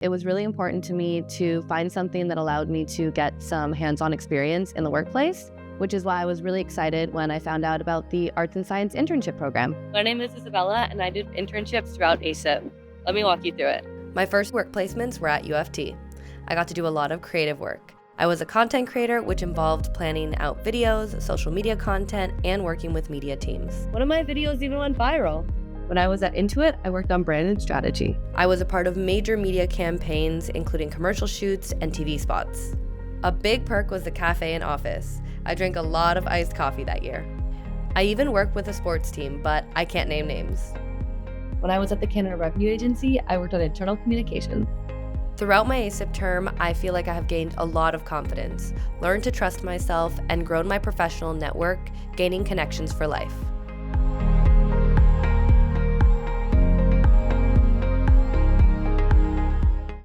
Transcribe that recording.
It was really important to me to find something that allowed me to get some hands-on experience in the workplace, which is why I was really excited when I found out about the Arts and Science Internship Program. My name is Isabella, and I did internships throughout ASIP. Let me walk you through it. My first work placements were at UofT. I got to do a lot of creative work. I was a content creator, which involved planning out videos, social media content, and working with media teams. One of my videos even went viral. When I was at Intuit, I worked on brand and strategy. I was a part of major media campaigns, including commercial shoots and TV spots. A big perk was the cafe and office. I drank a lot of iced coffee that year. I even worked with a sports team, but I can't name names. When I was at the Canada Revenue Agency, I worked on internal communications. Throughout my ASIP term, I feel like I have gained a lot of confidence, learned to trust myself, and grown my professional network, gaining connections for life.